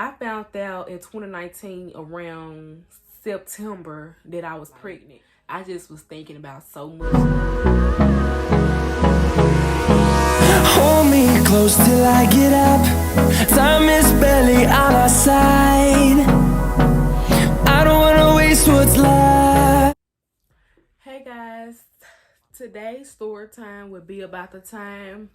I found out in 2019 around September that I was pregnant. I just was thinking about so much. Hold me close till I get up. Time is barely on our side. I don't wanna waste what's left. Hey guys, today's story time would be about the time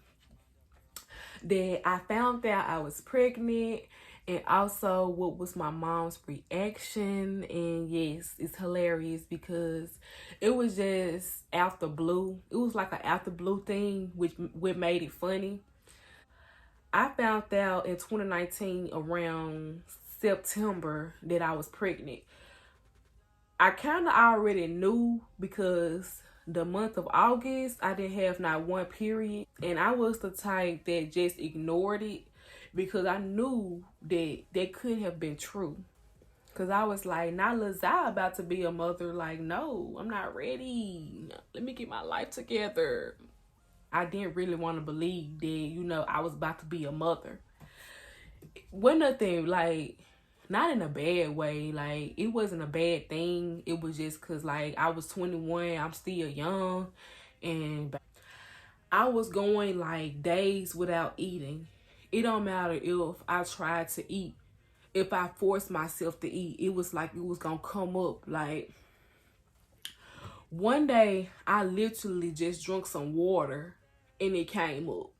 that I found out I was pregnant, and also what was my mom's reaction. And yes, it's hilarious because it was just out the blue. It was like an out the blue thing, which made it funny. I found out in 2019 around September that I was pregnant. I kind of already knew because the month of August, I didn't have not one period. And I was the type that just ignored it because I knew that that couldn't have been true. Because I was like, not Lazai about to be a mother. Like, no, I'm not ready. Let me get my life together. I didn't really want to believe that, I was about to be a mother. Wasn't nothing like, not in a bad way. Like, it wasn't a bad thing. It was just because, like, I was 21. I'm still young. And I was going, like, days without eating. It don't matter if I tried to eat. If I forced myself to eat, it was like it was going to come up. Like, one day, I literally just drank some water and it came up.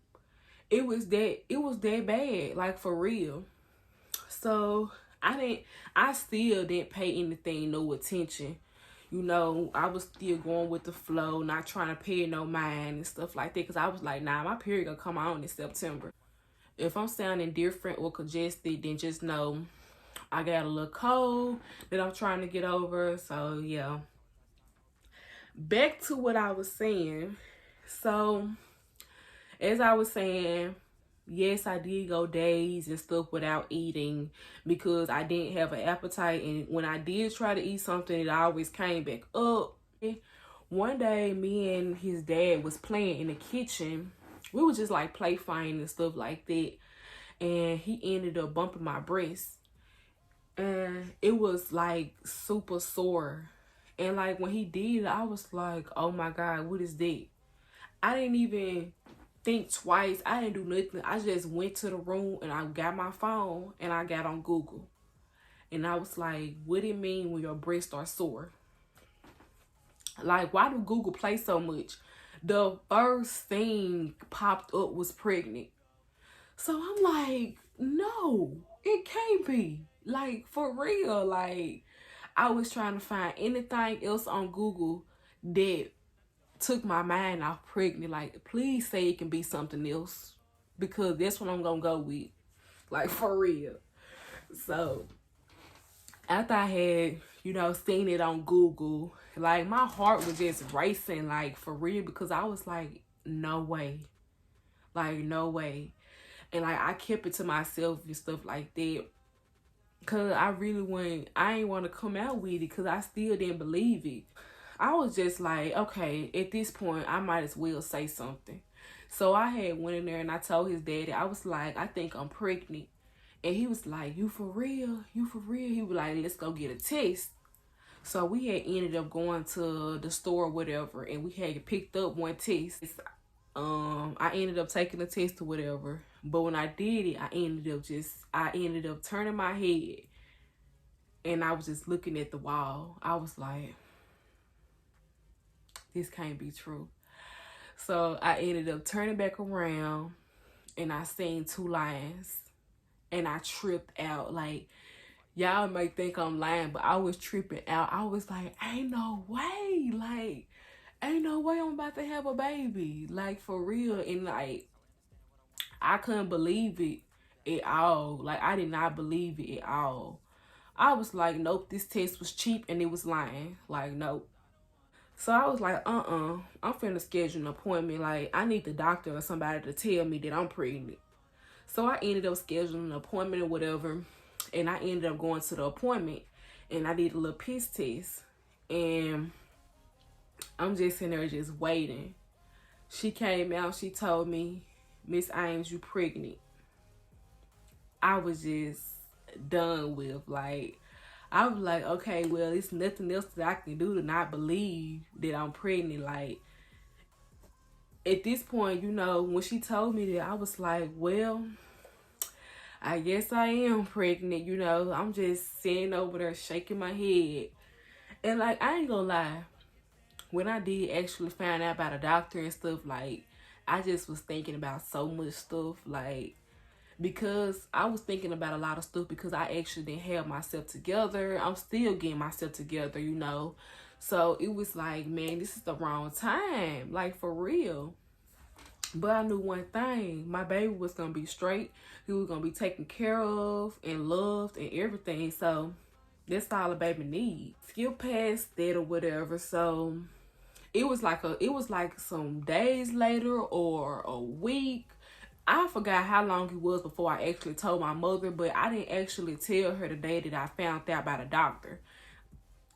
It was that bad, like, for real. So I still didn't pay anything no attention. I was still going with the flow, not trying to pay no mind and stuff like that. Because I was like, nah, my period gonna come on in September. If I'm sounding different or congested, then just know I got a little cold that I'm trying to get over. So, yeah. Back to what I was saying. So, as I was saying, yes, I did go days and stuff without eating because I didn't have an appetite. And when I did try to eat something, it always came back up. One day, me and his dad was playing in the kitchen. We were just like play fighting and stuff like that. And he ended up bumping my breast. And it was like super sore. And like when he did it, I was like, oh my God, what is that? I didn't even think twice. I didn't do nothing. I just went to the room and I got my phone and I got on Google. And I was like, what it mean when your breasts are sore? Like, why do Google play so much? The first thing popped up was pregnant. So I'm like, no, it can't be. Like, for real. Like, I was trying to find anything else on Google that took my mind off pregnant. Like, please say it can be something else, because that's what I'm gonna go with. Like, for real. So after I had, seen it on Google, like, my heart was just racing, like, for real, because I was like, no way. Like, no way. And like, I kept it to myself and stuff like that. Cause I ain't want to come out with it because I still didn't believe it. I was just like, okay, at this point, I might as well say something. So I had went in there and I told his daddy, I was like, I think I'm pregnant. And he was like, you for real? You for real? He was like, let's go get a test. So we had ended up going to the store or whatever, and we had picked up one test. I ended up taking the test or whatever. But when I did it, I ended up turning my head and I was just looking at the wall. I was like, this can't be true. So I ended up turning back around and I seen two lines and I tripped out. Like, y'all may think I'm lying, but I was tripping out. I was like, ain't no way. Like, ain't no way I'm about to have a baby. Like, for real. And like, I couldn't believe it at all. Like, I did not believe it at all. I was like, nope, this test was cheap and it was lying. Like, nope. So I was like, I'm finna schedule an appointment. Like, I need the doctor or somebody to tell me that I'm pregnant. So I ended up scheduling an appointment or whatever. And I ended up going to the appointment. And I did a little piss test. And I'm just sitting there just waiting. She came out. She told me, Miss Ames, you pregnant. I was just done with. Like, I was like, okay, well, it's nothing else that I can do to not believe that I'm pregnant. Like, at this point, you know, when she told me that, I was like, well, I guess I am pregnant, you know. I'm just sitting over there shaking my head. And, like, I ain't gonna lie. When I did actually find out about a doctor and stuff, like, I just was thinking about so much stuff, like, because I was thinking about a lot of stuff because I actually didn't have myself together. I'm still getting myself together, you know. So it was like, man, this is the wrong time, like, for real. But I knew one thing, my baby was gonna be straight. He was gonna be taken care of and loved and everything. So that's all a baby needs. Skip past that or whatever. So it was like some days later or a week. I forgot how long it was before I actually told my mother, but I didn't actually tell her the day that I found out by the doctor.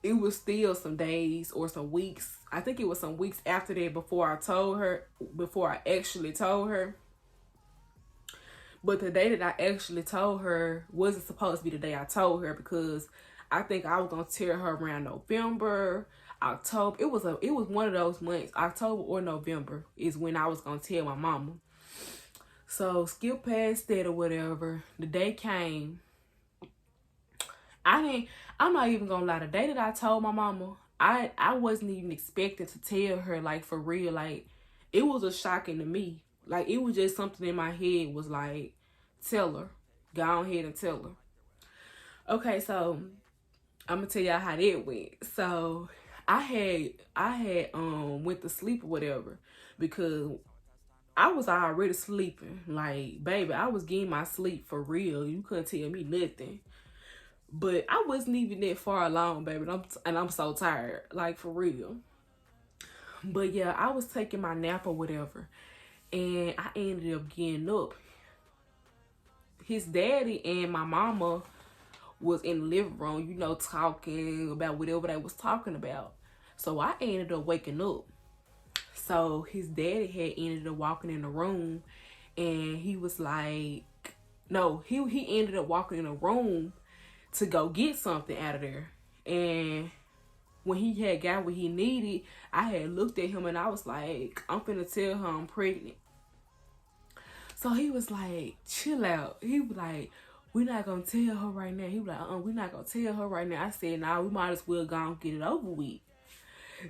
It was still some days or some weeks. I think it was some weeks after that before I actually told her. But the day that I actually told her wasn't supposed to be the day I told her, because I think I was gonna tell her around November, October. It was one of those months, October or November, is when I was gonna tell my mama. So skip past that or whatever. The day came. I'm not even gonna lie. The day that I told my mama, I wasn't even expecting to tell her, like, for real. Like, it was a shocking to me. Like, it was just something in my head was like, tell her. Go ahead and tell her. Okay, so I'm gonna tell y'all how that went. So I had went to sleep or whatever, because I was already sleeping. Like, baby, I was getting my sleep for real. You couldn't tell me nothing. But I wasn't even that far along, baby. And I'm so tired. Like, for real. But yeah, I was taking my nap or whatever. And I ended up getting up. His daddy and my mama was in the living room, you know, talking about whatever they was talking about. So I ended up waking up. So his daddy had ended up walking in the room, and he was like, no, he ended up walking in the room to go get something out of there. And when he had got what he needed, I had looked at him and I was like, I'm finna tell her I'm pregnant. So he was like, chill out. He was like, we're not gonna tell her right now. He was like, we're not gonna tell her right now. I said, nah, we might as well go and get it over with.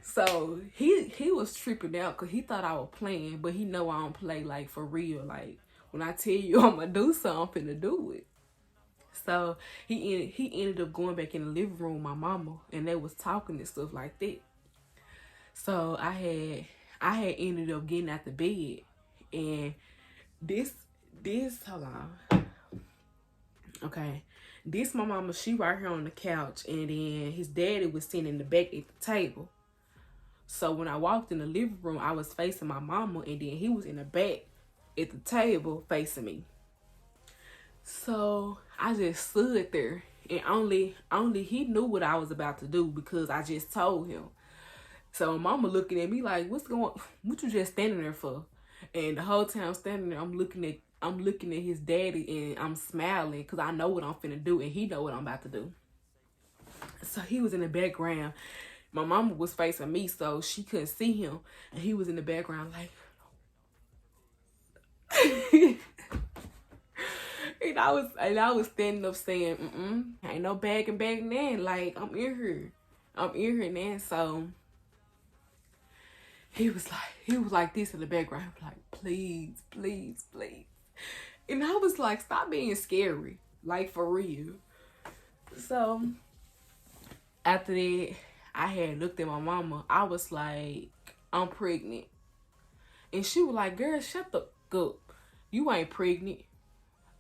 So he was tripping out because he thought I was playing, but he know I don't play, like, for real. Like, when I tell you I'm gonna do something, I'm finna do it. So he ended up going back in the living room with my mama, and they was talking and stuff like that. So I had ended up getting out the bed, and this hold on. Okay. This my mama, she right here on the couch, and then his daddy was sitting in the back at the table. So when I walked in the living room, I was facing my mama, and then he was in the back at the table facing me. So I just stood there, and only he knew what I was about to do because I just told him. So mama looking at me like, what you just standing there for? And the whole time I'm standing there, I'm looking at his daddy, and I'm smiling because I know what I'm finna do, and he know what I'm about to do. So he was in the background. My mama was facing me, so she couldn't see him, and he was in the background like, and I was standing up saying, ain't no bagging back then. Like, I'm in here now. So he was like this in the background, like, please, please, please. And I was like, stop being scary, like, for real. So after that, I had looked at my mama. I was like, I'm pregnant. And she was like, girl, shut the fuck up. You ain't pregnant.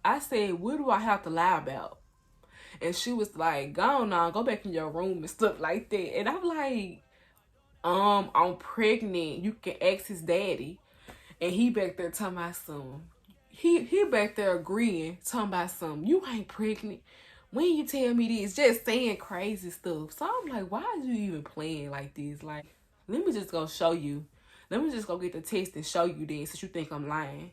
I said, what do I have to lie about? And she was like, go on now, go back in your room and stuff like that. And I'm like, I'm pregnant. You can ask his daddy. And he back there talking about something. He back there agreeing, talking about something. You ain't pregnant. When you tell me this, just saying crazy stuff. So I'm like, why are you even playing like this? Like, let me just go show you. Let me just go get the text and show you then, since you think I'm lying.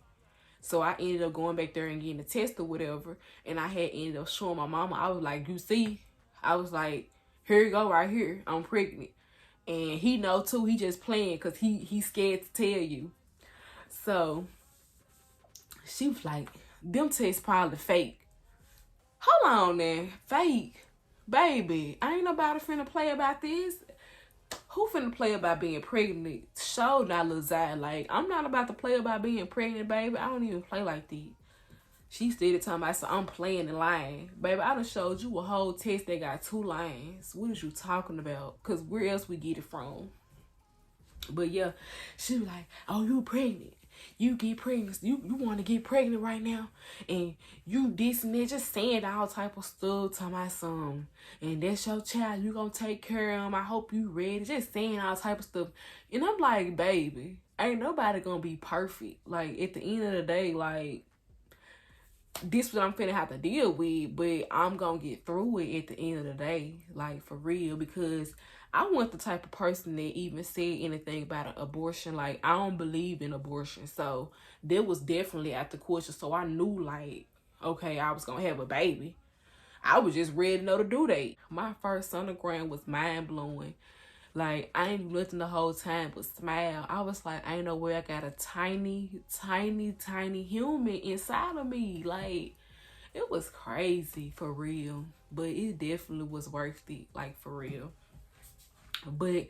So I ended up going back there and getting a test or whatever. And I had ended up showing my mama. I was like, you see? I was like, here you go right here. I'm pregnant. And he know too. He just playing because he's scared to tell you. So she was like, them tests probably fake. Hold on then. Fake? Baby, ain't nobody finna play about this. Who finna play about being pregnant? Show not Lil Zai. Like, I'm not about to play about being pregnant, baby. I don't even play like that. She started talking about, so I'm playing the line. Baby, I done showed you a whole test that got 2 lines. What is you talking about? Because where else we get it from? But yeah, she was like, oh, you pregnant. You get pregnant. You want to get pregnant right now. And you this and that. Just saying all type of stuff to my son. And that's your child. You going to take care of him. I hope you ready. Just saying all type of stuff. And I'm like, baby, ain't nobody going to be perfect. Like, at the end of the day, like, this what I'm finna have to deal with, but I'm gonna get through it at the end of the day, like, for real, because I wasn't the type of person that even said anything about an abortion. Like, I don't believe in abortion, so there was definitely after question. So I knew, like, okay, I was gonna have a baby. I was just ready to know the due date. My first sonogram was mind blowing. Like, I ain't nothing the whole time but smile. I was like, ain't no way I got a tiny, tiny, tiny human inside of me. Like, it was crazy, for real. But it definitely was worth it, like, for real. But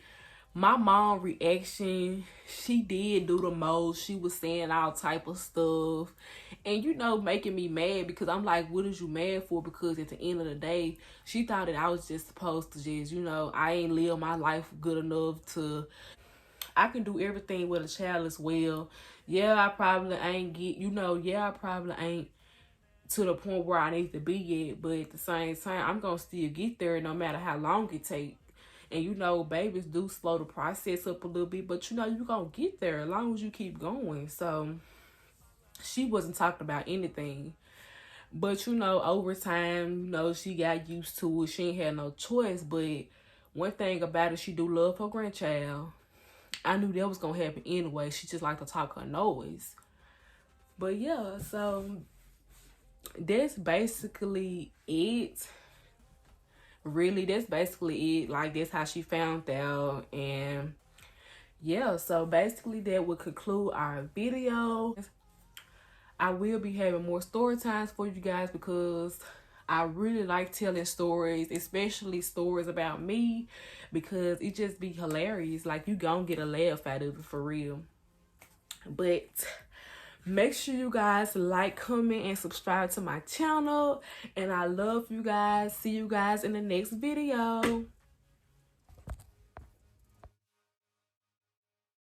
my mom reaction, she did do the most. She was saying all type of stuff. And, you know, making me mad because I'm like, what is you mad for? Because at the end of the day, she thought that I was just supposed to just, you know, I ain't live my life good enough to, I can do everything with a child as well. Yeah, I probably ain't get, you know, yeah, I probably ain't to the point where I need to be yet. But at the same time, I'm going to still get there no matter how long it takes. And, you know, babies do slow the process up a little bit. But, you know, you're going to get there as long as you keep going. So, she wasn't talking about anything. But, you know, over time, you know, she got used to it. She ain't had no choice. But one thing about it, she do love her grandchild. I knew that was going to happen anyway. She just like to talk her noise. But, yeah, so that's basically it. Really, that's basically it. Like, that's how she found out. And yeah, so basically that would conclude our video. I will be having more story times for you guys because I really like telling stories, especially stories about me, because it just be hilarious. Like, you gonna get a laugh out of it, for real. But make sure you guys like, comment, and subscribe to my channel. And I love you guys. See you guys in the next video.